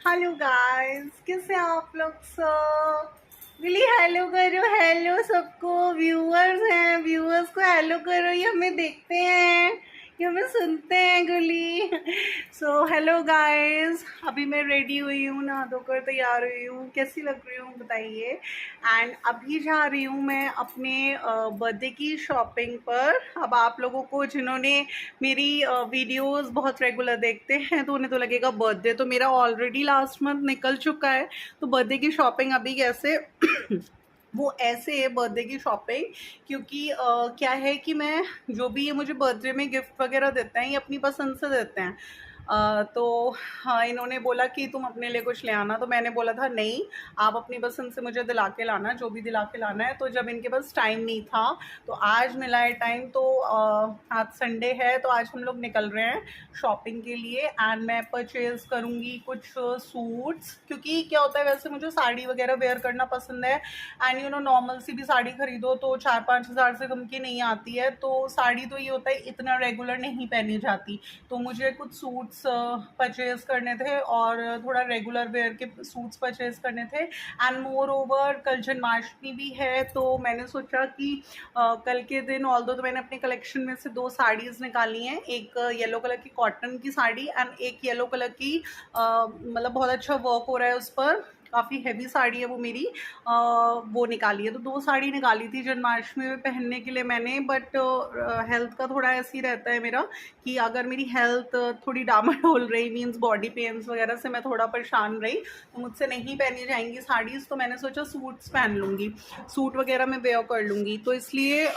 Hello guys, कैसे हैं आप लोग सब? बिली हेलो करो, हेलो सबको। व्यूअर्स हैं, व्यूअर्स को हेलो करो। ये हमें देखते हैं, ये हमें सुनते हैं गुली। सो हेलो गाइस, अभी मैं रेडी हुई हूँ, नहा धोकर तैयार हुई हूँ। कैसी लग रही हूँ बताइए। एंड अभी जा रही हूँ मैं अपने बर्थडे की शॉपिंग पर। अब आप लोगों को जिन्होंने मेरी वीडियोस बहुत रेगुलर देखते हैं तो उन्हें तो लगेगा बर्थडे तो मेरा ऑलरेडी लास्ट मंथ निकल चुका है, तो बर्थडे की शॉपिंग अभी कैसे। वो ऐसे है बर्थडे की शॉपिंग, क्योंकि क्या है कि मैं जो भी ये मुझे बर्थडे में गिफ्ट वगैरह देते हैं ये अपनी पसंद से देते हैं। तो हाँ, इन्होंने बोला कि तुम अपने लिए कुछ ले आना, तो मैंने बोला था नहीं, आप अपनी पसंद से मुझे दिला के लाना, जो भी दिला के लाना है। तो जब इनके पास टाइम नहीं था तो आज मिला है टाइम, तो आज संडे है तो आज हम लोग निकल रहे हैं शॉपिंग के लिए। एंड मैं परचेज करूँगी कुछ सूट्स, क्योंकि क्या होता है, वैसे मुझे साड़ी वगैरह वेयर करना पसंद है। एंड नॉर्मल सी भी साड़ी खरीदो तो 4-5 हज़ार से कम की नहीं आती है, तो साड़ी तो ये होता है इतना रेगुलर नहीं पहनी जाती। तो मुझे कुछ सूट्स परचेज करने थे और थोड़ा रेगुलर वेयर के सूट्स परचेज करने थे। एंड मोर ओवर कल जन्माष्टमी भी है, तो मैंने सोचा कि कल के दिन ऑल्दो तो मैंने अपने कलेक्शन में से 2 साड़ीज़ निकाली हैं, एक येलो कलर की कॉटन की साड़ी एंड एक येलो कलर की मतलब बहुत अच्छा वर्क हो रहा है उस पर, काफ़ी हैवी साड़ी है वो मेरी। वो निकाली है, तो 2 साड़ी निकाली थी जन्माष्टमी में पहनने के लिए मैंने। बट हेल्थ का थोड़ा ऐसे ही रहता है मेरा कि अगर मेरी हेल्थ थोड़ी डामाडोल रही, मीन्स बॉडी पेन्स वगैरह से मैं थोड़ा परेशान रही, तो मुझसे नहीं पहनी जाएंगी साड़ीज़। तो मैंने सोचा सूट्स पहन लूँगी, सूट वगैरह मैं वेयर कर लूँगी, तो इसलिए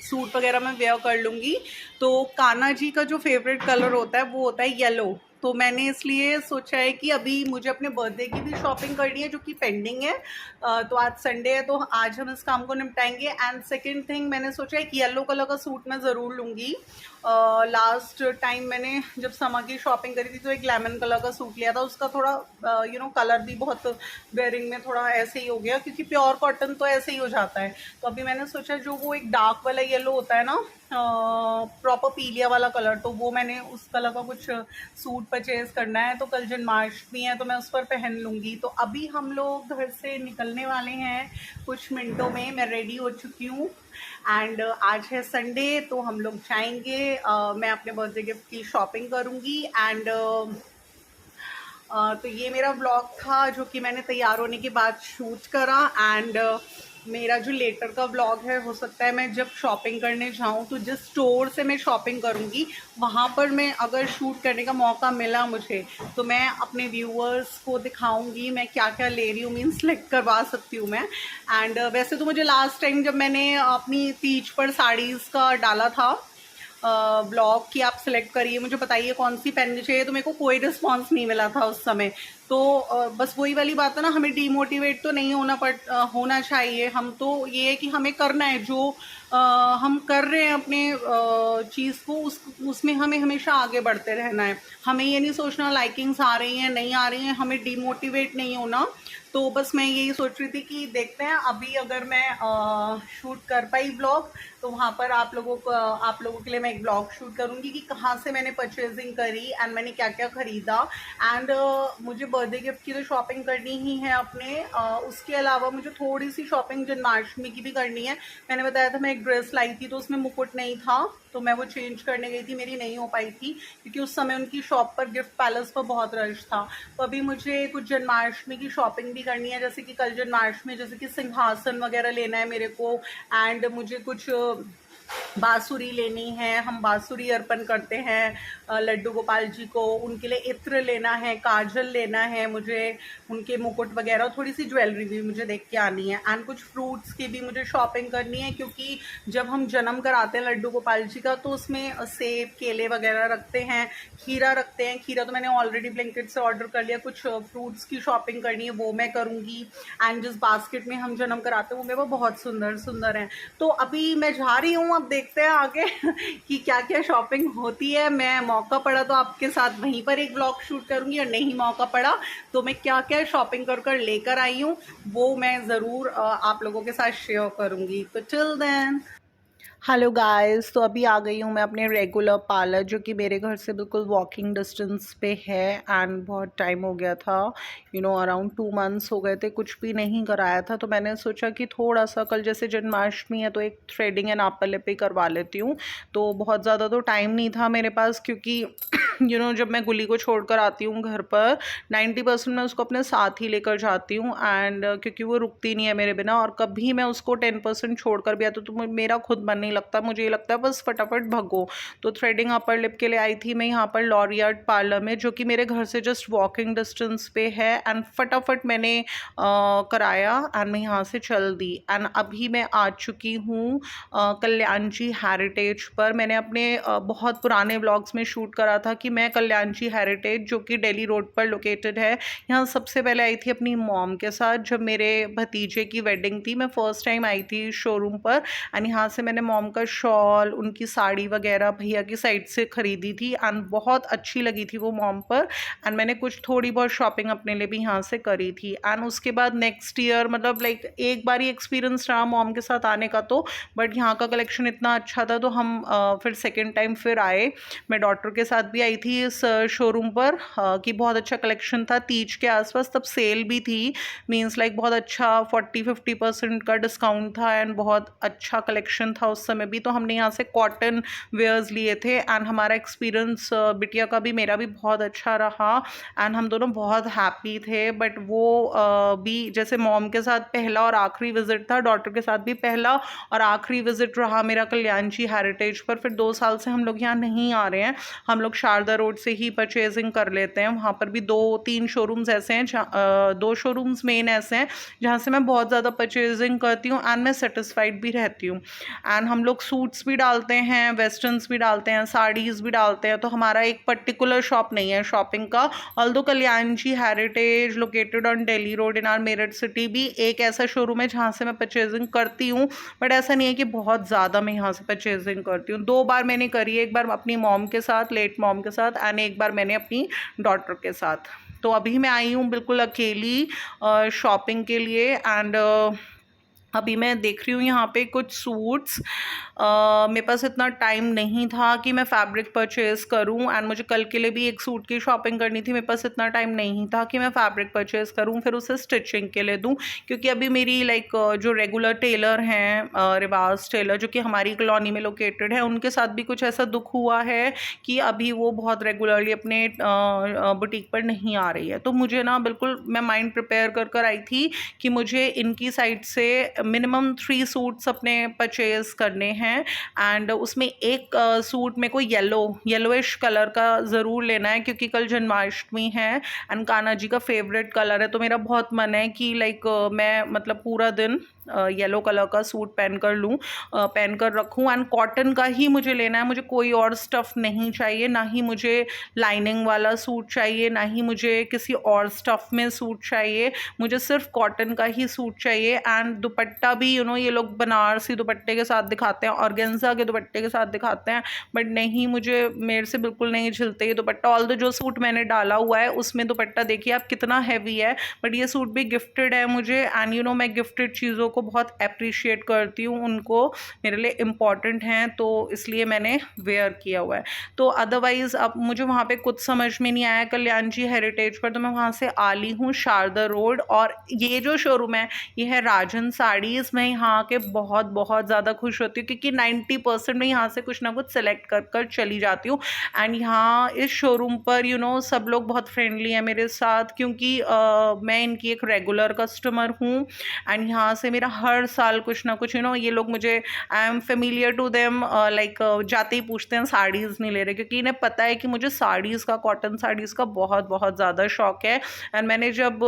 सूट वगैरह मैं वेयर कर लूँगी। तो कान्हा जी का जो फेवरेट कलर होता है वो होता है येलो, तो मैंने इसलिए सोचा है कि अभी मुझे अपने बर्थडे की भी शॉपिंग करनी है जो कि पेंडिंग है। तो आज संडे है तो आज हम इस काम को निपटाएंगे। एंड सेकंड थिंग, मैंने सोचा है कि येलो कलर का सूट मैं ज़रूर लूँगी। लास्ट टाइम मैंने जब समा की शॉपिंग करी थी तो एक लेमन कलर का सूट लिया था, उसका थोड़ा कलर भी बहुत वेयरिंग में थोड़ा ऐसे ही हो गया, क्योंकि प्योर कॉटन तो ऐसे ही हो जाता है। तो अभी मैंने सोचा जो वो एक डार्क वाला येलो होता है ना, प्रॉपर पीलिया वाला कलर, तो वो मैंने उस कलर का कुछ सूट परचेज करना है। तो कल जन्माष्टमी है तो मैं उस पर पहन लूँगी। तो अभी हम लोग घर से निकलने वाले हैं कुछ मिनटों में, मैं रेडी हो चुकी हूँ। एंड आज है संडे तो हम लोग जाएंगे, मैं अपने बर्थडे गिफ्ट की शॉपिंग करूँगी। एंड तो ये मेरा व्लॉग था जो कि मैंने तैयार होने के बाद शूट करा। एंड मेरा जो लेटर का व्लॉग है, हो सकता है मैं जब शॉपिंग करने जाऊं तो जिस स्टोर से मैं शॉपिंग करूंगी वहां पर मैं अगर शूट करने का मौका मिला मुझे, तो मैं अपने व्यूअर्स को दिखाऊंगी मैं क्या क्या ले रही हूँ, मीन सेलेक्ट करवा सकती हूँ मैं। एंड वैसे तो मुझे लास्ट टाइम जब मैंने अपनी तीज पर साड़ीज़ का डाला था ब्लॉग कि आप सिलेक्ट करिए, मुझे बताइए कौन सी पहननी चाहिए, तो मेरे को कोई रिस्पांस नहीं मिला था उस समय। तो बस वही वाली बात है ना, हमें डीमोटिवेट तो नहीं होना चाहिए। हम तो ये है कि हमें करना है जो हम कर रहे हैं अपने चीज़ को, उसमें हमें हमेशा आगे बढ़ते रहना है। हमें ये नहीं सोचना लाइकिंग्स आ रही हैं नहीं आ रही हैं, हमें डीमोटिवेट नहीं होना। तो बस मैं यही सोच रही थी कि देखते हैं अभी अगर मैं शूट कर पाई ब्लॉग तो वहाँ पर आप लोगों के लिए मैं एक ब्लॉग शूट करूँगी कि कहाँ से मैंने परचेजिंग करी एंड मैंने क्या क्या ख़रीदा। एंड मुझे बर्थडे गिफ्ट की तो शॉपिंग करनी ही है अपने, उसके अलावा मुझे थोड़ी सी शॉपिंग जन्माष्टमी की भी करनी है। मैंने बताया था मैं एक ड्रेस लाई थी तो उसमें मुकुट नहीं था, तो मैं वो चेंज करने गई थी, मेरी नहीं हो पाई थी क्योंकि उस समय उनकी शॉप पर गिफ्ट पैलेस पर बहुत रश था। तो अभी मुझे कुछ जन्माष्टमी की शॉपिंग भी करनी है, जैसे कि कल जन्माष्टमी, जैसे कि सिंहासन वगैरह लेना है मेरे को। एंड मुझे कुछ बांसुरी लेनी है, हम बांसुरी अर्पण करते हैं लड्डू गोपाल जी को, उनके लिए इत्र लेना है, काजल लेना है मुझे, उनके मुकुट वगैरह, थोड़ी सी ज्वेलरी भी मुझे देख के आनी है। एंड कुछ फ्रूट्स की भी मुझे शॉपिंग करनी है, क्योंकि जब हम जन्म कराते हैं लड्डू गोपाल जी का तो उसमें सेब केले वगैरह रखते हैं, खीरा रखते हैं। खीरा तो मैंने ऑलरेडी ब्लिंकिट से ऑर्डर कर लिया। कुछ फ्रूट्स की शॉपिंग करनी है वो मैं करूँगी। एंड जिस बास्केट में हम जन्म कराते हैं वो मेरे को बहुत सुंदर सुंदर हैं। तो अभी मैं जा रही हूँ, अब देखते हैं आगे कि क्या क्या शॉपिंग होती है। मैं मौका पड़ा तो आपके साथ वहीं पर एक ब्लॉग शूट करूँगी, और नहीं मौका पड़ा तो मैं क्या क्या शॉपिंग कर लेकर आई हूँ वो मैं ज़रूर आप लोगों के साथ शेयर करूँगी। तो टिल देन हेलो गाइस, तो अभी आ गई हूँ मैं अपने रेगुलर पार्लर जो कि मेरे घर से बिल्कुल वॉकिंग डिस्टेंस पे है। एंड बहुत टाइम हो गया था, अराउंड 2 मंथ्स हो गए थे, कुछ भी नहीं कराया था। तो मैंने सोचा कि थोड़ा सा, कल जैसे जन्माष्टमी है तो एक थ्रेडिंग एंड अपर लिप ही करवा लेती हूँ। तो बहुत ज़्यादा तो टाइम नहीं था मेरे पास, क्योंकि जब मैं गुली को छोड़कर आती हूँ घर पर 90% मैं उसको अपने साथ ही लेकर जाती हूँ। एंड क्योंकि वो रुकती नहीं है मेरे बिना, और कभी मैं उसको 10% छोड़कर भी आती हूँ तो मेरा खुद मन नहीं लगता, मुझे ये लगता है बस फटाफट भगो। तो थ्रेडिंग अपर लिप के लिए आई थी मैं यहाँ पर लॉरियट पार्लर में, जो कि मेरे घर से जस्ट वॉकिंग डिस्टेंस पे है। एंड फटाफट मैंने कराया एंड मैं यहाँ से चल दी। एंड अभी मैं आ चुकी हूँ कल्याण जी हेरिटेज पर। मैंने अपने बहुत पुराने व्लॉग्स में शूट करा था कि मैं कल्याण जी हेरिटेज, जो कि दिल्ली रोड पर लोकेटेड है, यहाँ सबसे पहले आई थी अपनी मॉम के साथ। जब मेरे भतीजे की वेडिंग थी, मैं फर्स्ट टाइम आई थी शोरूम पर। एंड यहाँ से मैंने मॉम का शॉल, उनकी साड़ी वगैरह भैया की साइड से खरीदी थी एंड बहुत अच्छी लगी थी वो मॉम पर। एंड मैंने कुछ थोड़ी बहुत शॉपिंग अपने लिए भी यहाँ से करी थी। एंड उसके बाद नेक्स्ट ईयर, मतलब लाइक एक बार ही एक्सपीरियंस रहा मॉम के साथ आने का, तो बट यहाँ का कलेक्शन इतना अच्छा था तो हम फिर सेकेंड टाइम फिर आए। मैं डॉटर के साथ भी आई थी इस शोरूम पर कि बहुत अच्छा कलेक्शन था तीज के आसपास, तब सेल भी थी। मीन्स लाइक बहुत अच्छा 40-50% का डिस्काउंट था एंड बहुत अच्छा कलेक्शन था उस समय भी। तो हमने यहाँ से कॉटन वेयर्स लिए थे एंड हमारा एक्सपीरियंस बिटिया का भी मेरा भी बहुत अच्छा रहा एंड हम दोनों बहुत हैप्पी थे। बट वो भी जैसे मॉम के साथ पहला और आखिरी विजिट था, डॉटर के साथ भी पहला और आखिरी विजिट रहा मेरा कल्याण जी हेरिटेज पर। फिर 2 साल से हम लोग यहाँ नहीं आ रहे हैं, हम लोग शारदा रोड से ही परचेजिंग कर लेते हैं। वहाँ पर भी 2-3 शोरूम्स ऐसे हैं, 2 शोरूम्स मेन ऐसे हैं जहाँ से मैं बहुत ज़्यादा परचेजिंग करती हूँ एंड मैं सेटिस्फाइड भी रहती हूँ। एंड हम लोग सूट्स भी डालते हैं, वेस्टर्न्स भी डालते हैं, साड़ीज़ भी डालते हैं। तो हमारा एक पर्टिकुलर शॉप नहीं है शॉपिंग का। Although Kalyan ji heritage located on Delhi road in R Meerut city भी एक ऐसा शोरूम है जहाँ से मैं परचेजिंग करती हूँ। बट ऐसा नहीं है कि बहुत ज़्यादा मैं यहाँ से परचेजिंग करती हूँ। 2 बार मैंने करी है, एक बार अपनी मॉम के साथ, लेट मॉम के साथ, एंड एक बार मैंने अपनी डॉटर के साथ। तो अभी मैं आई हूँ बिल्कुल अकेली शॉपिंग के लिए। एंड अभी मैं देख रही हूँ यहाँ पे कुछ सूट्स। मेरे पास इतना टाइम नहीं था कि मैं फैब्रिक परचेज़ करूँ एंड मुझे कल के लिए भी एक सूट की शॉपिंग करनी थी। मेरे पास इतना टाइम नहीं था कि मैं फैब्रिक परचेज़ करूँ फिर उसे स्टिचिंग के लिए दूँ, क्योंकि अभी मेरी लाइक जो रेगुलर टेलर हैं, रिवाज टेलर जो कि हमारी कॉलोनी में लोकेटेड है, उनके साथ भी कुछ ऐसा दुख हुआ है कि अभी वो बहुत रेगुलरली अपने बुटीक पर नहीं आ रही है। तो मुझे ना बिल्कुल, मैं माइंड प्रिपेयर कर आई थी कि मुझे इनकी साइड से मिनिमम 3 सूट्स अपने परचेज करने हैं। एंड उसमें एक सूट मेरे को येलोइश कलर का ज़रूर लेना है, क्योंकि कल जन्माष्टमी है एंड कान्हा जी का फेवरेट कलर है। तो मेरा बहुत मन है कि लाइक मैं मतलब पूरा दिन येलो कलर का सूट पहन कर लूँ, पहन कर रखूँ। एंड कॉटन का ही मुझे लेना है, मुझे कोई और स्टफ़ नहीं चाहिए, ना ही मुझे लाइनिंग वाला सूट चाहिए, ना ही मुझे किसी और स्टफ़ में सूट चाहिए। मुझे सिर्फ कॉटन का ही सूट चाहिए। एंड दुपट्टा भी ये लोग बनारसी दुपट्टे के साथ दिखाते हैं, ऑर्गेन्जा के दुपट्टे के साथ दिखाते हैं, बट नहीं, मेरे से बिल्कुल नहीं झिलते ये दुपट्टा। ऑल्दो जो सूट मैंने डाला हुआ है उसमें दुपट्टा देखिए आप कितना हैवी है, बट ये सूट भी गिफ्टेड है मुझे। एंड मैं गिफ्टेड चीज़ों को बहुत अप्रिशिएट करती हूँ, उनको मेरे लिए इम्पॉर्टेंट हैं, तो इसलिए मैंने वेयर किया हुआ है। तो अदरवाइज़ अब मुझे वहाँ पे कुछ समझ में नहीं आया कल्याण जी हेरिटेज पर, तो मैं वहाँ से आ ली हूँ शारदा रोड। और ये जो शोरूम है ये है राजन साड़ीज़। मैं यहाँ के बहुत बहुत ज़्यादा खुश होती हूँ, क्योंकि 90% में यहाँ से कुछ ना कुछ सेलेक्ट कर चली जाती हूँ। एंड यहाँ इस शोरूम पर सब लोग बहुत फ्रेंडली हैं मेरे साथ, क्योंकि मैं इनकी एक रेगुलर कस्टमर हूँ। एंड यहाँ से मेरा हर साल कुछ ना कुछ ये लोग मुझे, I am familiar to them, like जाते ही पूछते हैं साड़ीज़ नहीं ले रहे, क्योंकि इन्हें पता है कि मुझे साड़ीज़ का, कॉटन साड़ीज़ का बहुत बहुत ज़्यादा शौक है। एंड मैंने जब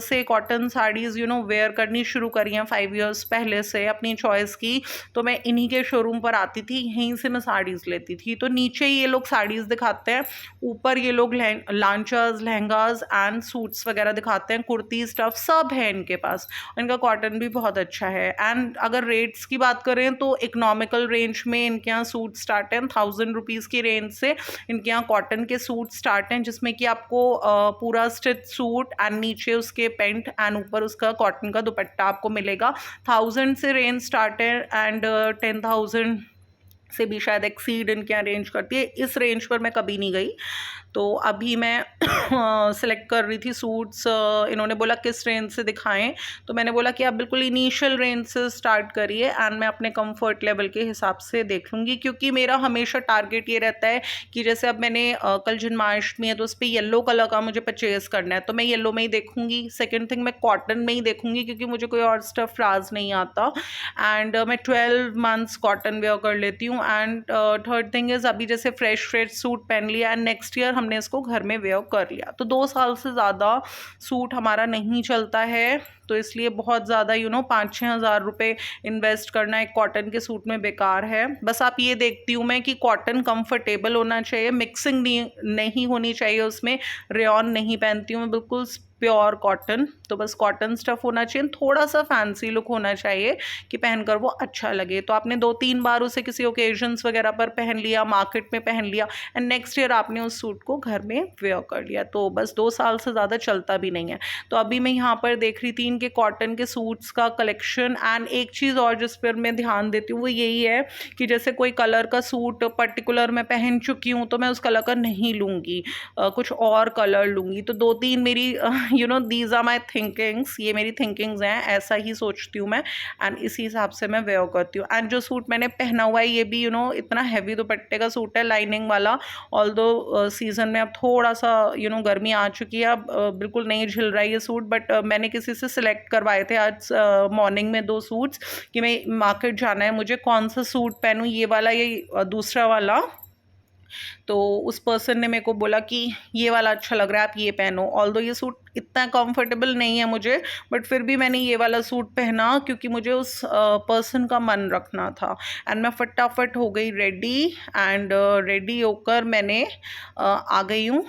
से कॉटन साड़ीज़ वेयर करनी शुरू करी हैं 5 इयर्स पहले से अपनी चॉइस की, तो मैं इन्हीं के शोरूम पर आती थी, यहीं से मैं साड़ीज़ लेती थी। तो नीचे ये लोग साड़ीज़ दिखाते हैं, ऊपर ये लोग लांचास, लहंगाज एंड सूट्स वगैरह दिखाते हैं, कुर्ती स्टफ सब है इनके पास। इनका कॉटन भी बहुत बहुत अच्छा है। एंड अगर रेट्स की बात करें तो इकोनॉमिकल रेंज में इनके यहाँ सूट स्टार्ट हैं 1000 रुपीज़ की रेंज से। इनके यहाँ कॉटन के सूट स्टार्ट हैं जिसमें कि आपको पूरा स्टिच सूट एंड नीचे उसके पेंट एंड ऊपर उसका कॉटन का दुपट्टा आपको मिलेगा। 1000 से रेंज स्टार्ट है एंड 10,000 से भी शायद एक्सीड इनके यहाँ रेंज करती है। इस रेंज पर मैं कभी नहीं गई। तो अभी मैं सेलेक्ट कर रही थी सूट्स। इन्होंने बोला किस रेंज से दिखाएं, तो मैंने बोला कि आप बिल्कुल इनिशियल रेंज से स्टार्ट करिए एंड मैं अपने कंफर्ट लेवल के हिसाब से देख लूँगी, क्योंकि मेरा हमेशा टारगेट ये रहता है कि जैसे अब मैंने कल जन्माष्टमी है तो उस पर येलो कलर का मुझे परचेज़ करना है, तो मैं येलो में ही देखूँगी। सेकेंड थिंग, मैं कॉटन में ही देखूँगी क्योंकि मुझे कोई और स्टफ राज नहीं आता। एंड मैं 12 मंथ्स कॉटन वेयर कर लेती हूँ। एंड थर्ड थिंग इज़, अभी जैसे फ्रेश सूट पहन लिया एंड नेक्स्ट ईयर हमने इसको घर में वेयर कर लिया, तो 2 साल से ज़्यादा सूट हमारा नहीं चलता है। तो इसलिए बहुत ज़्यादा 5-6 हज़ार रुपये इन्वेस्ट करना एक कॉटन के सूट में बेकार है। बस आप ये देखती हूँ मैं कि कॉटन कंफर्टेबल होना चाहिए, मिक्सिंग नहीं होनी चाहिए उसमें। रेयॉन नहीं पहनती हूँ मैं, बिल्कुल प्योर कॉटन। तो बस कॉटन स्टफ होना चाहिए, थोड़ा सा फैंसी लुक होना चाहिए कि पहनकर वो अच्छा लगे। तो आपने 2-3 बार उसे किसी ओकेजन्स वगैरह पर पहन लिया, मार्केट में पहन लिया एंड नेक्स्ट ईयर आपने उस सूट को घर में वेयर कर लिया, तो बस 2 साल से ज़्यादा चलता भी नहीं है। तो अभी मैं यहाँ पर देख रही थी इनके कॉटन के सूट्स का कलेक्शन। एंड एक चीज़ और जिस पर मैं ध्यान देती हूँ वो यही है कि जैसे कोई कलर का सूट पर्टिकुलर मैं पहन चुकी हूँ तो मैं उस कलर का नहीं लूँगी, कुछ और कलर लूँगी। तो 2-3 मेरी दीज आर माई थिंकिंग्स, ये मेरी थिंकिंग्स हैं, ऐसा ही सोचती हूँ मैं एंड इसी हिसाब से मैं वेयर करती हूँ। एंड जो सूट मैंने पहना हुआ है ये भी इतना हैवी दुपट्टे का सूट है, लाइनिंग वाला। ऑल्दो सीज़न में अब थोड़ा सा गर्मी आ चुकी है, अब बिल्कुल नहीं झिल रहा है ये सूट। बट मैंने किसी से सिलेक्ट करवाए थे आज मॉर्निंग में 2 सूट्स कि मैं मार्केट जाना है, मुझे कौन सा सूट पहनूँ, ये वाला या दूसरा वाला। तो उस पर्सन ने मेरे को बोला कि ये वाला अच्छा लग रहा है, आप ये पहनो। ऑल्दो ये सूट इतना कंफर्टेबल नहीं है मुझे, बट फिर भी मैंने ये वाला सूट पहना क्योंकि मुझे उस पर्सन का मन रखना था। एंड मैं फटाफट हो गई रेडी एंड रेडी होकर मैंने आ गई हूँ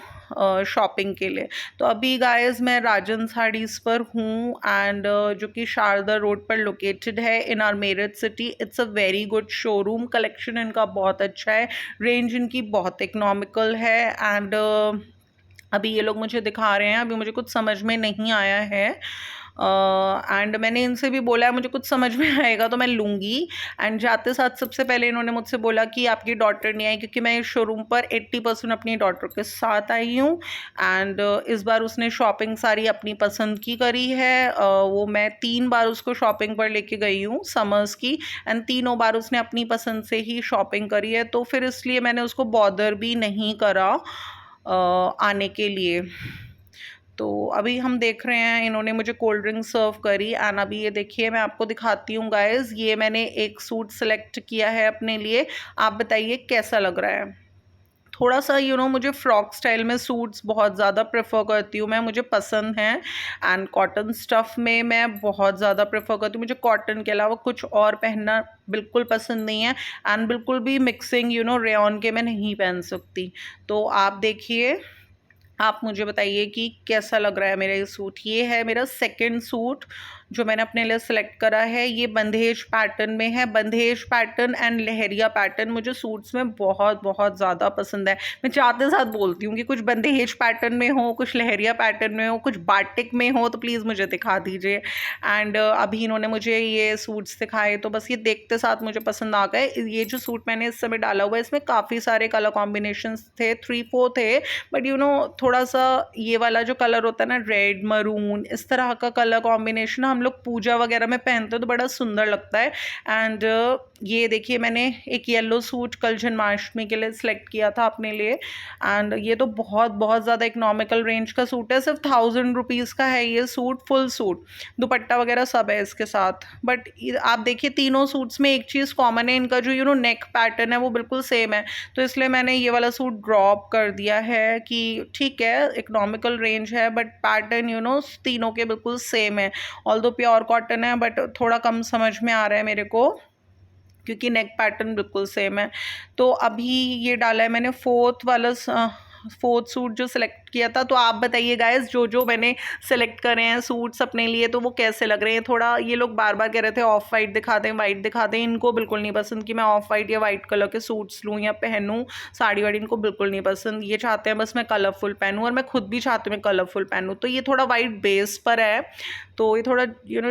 शॉपिंग के लिए। तो अभी गाइस मैं राजन साड़ीज़ पर हूँ एंड जो कि शारदा रोड पर लोकेटेड है इन R Meerut city. It's a very good showroom, collection इनका बहुत अच्छा है, रेंज इनकी बहुत इकोनॉमिकल है। एंड अभी ये लोग मुझे दिखा रहे हैं, अभी मुझे कुछ समझ में नहीं आया है एंड मैंने इनसे भी बोला है मुझे कुछ समझ में आएगा तो मैं लूँगी। एंड जाते साथ सबसे पहले इन्होंने मुझसे बोला कि आपकी डॉटर नहीं आई, क्योंकि मैं इस शोरूम पर 80% अपनी डॉटर के साथ आई हूँ। एंड इस बार उसने शॉपिंग सारी अपनी पसंद की करी है। वो मैं 3 बार उसको शॉपिंग पर लेके गई हूँ समर्स की, एंड तीनों बार उसने अपनी पसंद से ही शॉपिंग करी है, तो फिर इसलिए मैंने उसको बॉदर भी नहीं करा आने के लिए। तो अभी हम देख रहे हैं, इन्होंने मुझे कोल्ड ड्रिंक सर्व करी एंड अभी ये देखिए मैं आपको दिखाती हूँ गाइस, ये मैंने एक सूट सेलेक्ट किया है अपने लिए। आप बताइए कैसा लग रहा है। थोड़ा सा मुझे फ्रॉक स्टाइल में सूट्स बहुत ज़्यादा प्रेफर करती हूँ मैं, मुझे पसंद हैं। एंड कॉटन स्टफ़ में मैं बहुत ज़्यादा प्रेफर करती हूँ, मुझे कॉटन के अलावा कुछ और पहनना बिल्कुल पसंद नहीं है। एंड बिल्कुल भी मिक्सिंग रेयॉन के मैं नहीं पहन सकती। तो आप देखिए, आप मुझे बताइए कि कैसा लग रहा है मेरा ये सूट। ये है मेरा सेकंड सूट जो मैंने अपने लिए सेलेक्ट करा है। ये बंदेज पैटर्न में है, बंदेज पैटर्न एंड लहरिया पैटर्न मुझे सूट्स में बहुत बहुत ज़्यादा पसंद है। मैं चाहते साथ बोलती हूँ कि कुछ बंदेज पैटर्न में हो, कुछ लहरिया पैटर्न में हो, कुछ बाटिक में हो, तो प्लीज़ मुझे दिखा दीजिए। एंड अभी इन्होंने मुझे ये सूट्स दिखाए तो बस ये देखते साथ मुझे पसंद आ गए। ये जो सूट मैंने इस समय डाला हुआ है इसमें काफ़ी सारे कलर कॉम्बिनेशंस थे, 3-4 थे, बट थोड़ा सा ये वाला जो कलर होता है ना, रेड मरून, इस तरह का कलर कॉम्बिनेशन हम लोग पूजा वगैरह में पहनते हैं तो बड़ा सुंदर लगता है। एंड ये देखिए मैंने एक येलो सूट कल जन्माष्टमी के लिए सिलेक्ट किया था अपने लिए। एंड ये तो बहुत बहुत ज़्यादा इकोनॉमिकल रेंज का सूट है, सिर्फ 1000 रुपीज़ का है ये सूट, फुल सूट, दुपट्टा वगैरह सब है इसके साथ। बट आप देखिए तीनों सूट्स में एक चीज़ कॉमन है, इनका जो नेक पैटर्न है वो बिल्कुल सेम है, तो इसलिए मैंने ये वाला सूट ड्रॉप कर दिया है कि ठीक है इकोनॉमिकल रेंज है बट पैटर्न तीनों के बिल्कुल सेम है। ऑल्दो प्योर कॉटन है बट थोड़ा कम समझ में आ रहा है मेरे को क्योंकि नेक पैटर्न बिल्कुल सेम है। तो अभी ये डाला है मैंने फोर्थ सूट जो सिलेक्ट किया था। तो आप बताइए गाइस, जो जो मैंने सेलेक्ट करे हैं सूट्स अपने लिए, तो वो कैसे लग रहे हैं। थोड़ा ये लोग बार बार कह रहे थे ऑफ वाइट दिखा दें, वाइट दिखा दें, इनको बिल्कुल नहीं पसंद कि मैं ऑफ वाइट या वाइट कलर के सूट्स लूँ या पहनूँ। साड़ी वाड़ी इनको बिल्कुल नहीं पसंद, ये चाहते हैं बस मैं कलरफुल पहनूँ, और मैं खुद भी चाहती हूँ मैं कलरफुल पहनूँ। तो ये थोड़ा वाइट बेस पर है, तो ये थोड़ा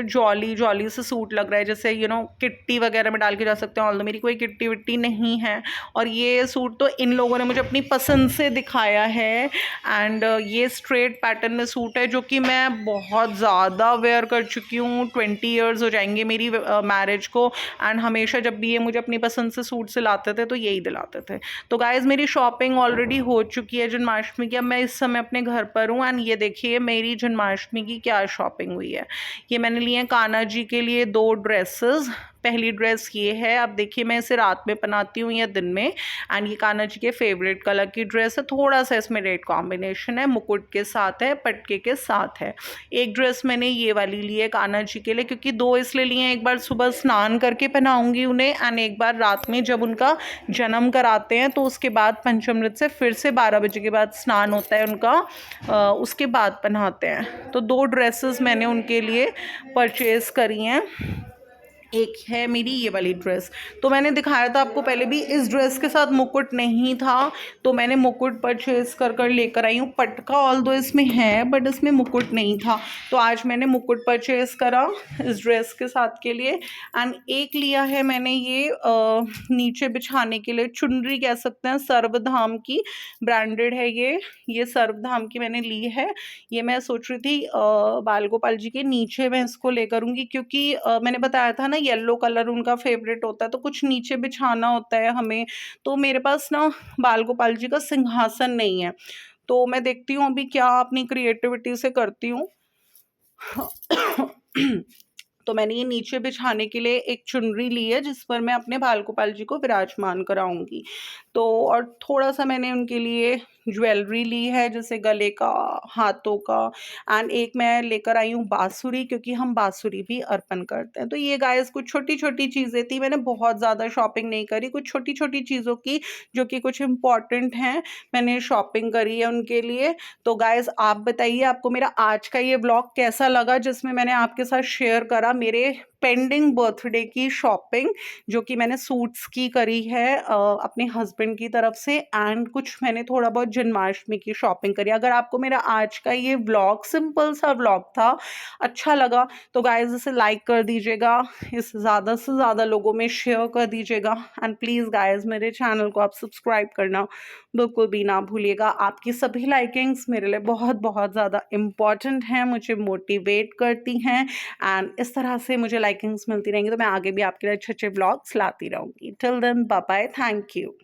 जॉली जॉली से सूट लग रहा है, जैसे किट्टी वगैरह में डाल के जा सकते हैं। ऑल्दो मेरी कोई किट्टी विट्टी नहीं है, और ये सूट तो इन लोगों ने मुझे अपनी पसंद से दिखाया है। एंड ये स्ट्रेट पैटर्न में सूट है, जो कि मैं बहुत ज़्यादा वेयर कर चुकी हूँ। 20 ईयर्स हो जाएंगे मेरी मैरिज को, एंड हमेशा जब भी ये मुझे अपनी पसंद से सूट सिलाते थे तो यही दिलाते थे। तो गाइज़ मेरी शॉपिंग ऑलरेडी हो चुकी है जन्माष्टमी की। अब मैं इस समय अपने घर पर हूँ, एंड ये देखिए मेरी जन्माष्टमी की क्या शॉपिंग हुई है। ये मैंने लिए हैं कान्हा जी के लिए 2 ड्रेसेस। पहली ड्रेस ये है, अब देखिए मैं इसे रात में पहनाती हूँ या दिन में। एंड ये कान्हा जी के फेवरेट कलर की ड्रेस है, थोड़ा सा इसमें रेड कॉम्बिनेशन है, मुकुट के साथ है, पटके के साथ है। एक ड्रेस मैंने ये वाली ली है कान्हा जी के लिए, क्योंकि 2 इसलिए लिए हैं, एक बार सुबह स्नान करके पहनाऊंगी उन्हें, एंड एक बार रात में जब उनका जन्म कराते हैं तो उसके बाद पंचामृत से फिर से 12 बजे के बाद स्नान होता है उनका, उसके बाद पहनाते हैं। तो 2 ड्रेसेस मैंने उनके लिए परचेज़ करी हैं। एक है मेरी ये वाली ड्रेस, तो मैंने दिखाया था आपको पहले भी, इस ड्रेस के साथ मुकुट नहीं था, तो मैंने मुकुट परचेज कर लेकर आई हूँ। पटका ऑल्दो इसमें है बट इसमें मुकुट नहीं था, तो आज मैंने मुकुट परचेज करा इस ड्रेस के साथ के लिए। एंड एक लिया है मैंने ये नीचे बिछाने के लिए चुनरी कह सकते हैं, सर्वधाम की ब्रांडेड है ये सर्वधाम की मैंने ली है। ये मैं सोच रही थी बाल गोपाल जी के नीचे मैं इसको ले करूँगी, क्योंकि मैंने बताया था ना येलो कलर उनका फेवरेट होता है, तो कुछ नीचे बिछाना होता है हमें। तो मेरे पास ना बाल गोपाल जी का सिंहासन नहीं है, तो मैं देखती हूँ अभी क्या अपनी क्रिएटिविटी से करती हूँ। तो मैंने ये नीचे बिछाने के लिए एक चुनरी ली है, जिस पर मैं अपने बाल गोपाल जी को विराजमान कराऊंगी। तो और थोड़ा सा मैंने उनके लिए ज्वेलरी ली है, जैसे गले का, हाथों का, एंड एक मैं लेकर आई हूँ बांसुरी, क्योंकि हम बांसुरी भी अर्पण करते हैं। तो ये गाइस कुछ छोटी छोटी चीज़ें थी, मैंने बहुत ज़्यादा शॉपिंग नहीं करी, कुछ छोटी छोटी चीज़ों की जो कि कुछ इम्पॉर्टेंट हैं मैंने शॉपिंग करी है उनके लिए। तो गाइस आप बताइए आपको मेरा आज का ये व्लॉग कैसा लगा, जिसमें मैंने आपके साथ शेयर करा मेरे पेंडिंग बर्थडे की शॉपिंग, जो कि मैंने सूट्स की करी है अपने हस्बैंड की तरफ से, एंड कुछ मैंने थोड़ा बहुत जन्माष्टमी की शॉपिंग करी। अगर आपको मेरा आज का ये व्लॉग, सिंपल सा व्लॉग था, अच्छा लगा तो गाइस इसे लाइक कर दीजिएगा, इसे ज़्यादा से ज़्यादा लोगों में शेयर कर दीजिएगा, एंड प्लीज़ गाइस मेरे चैनल को आप सब्सक्राइब करना बिल्कुल भी ना भूलिएगा। आपकी सभी लाइकिंग्स मेरे लिए बहुत बहुत ज़्यादा इम्पॉर्टेंट हैं, मुझे मोटिवेट करती हैं, एंड इस तरह से मुझे लाइकिंग्स मिलती रहेंगी तो मैं आगे भी आपके लिए अच्छे अच्छे ब्लॉग्स लाती रहूँगी। Till then bye bye, thank you.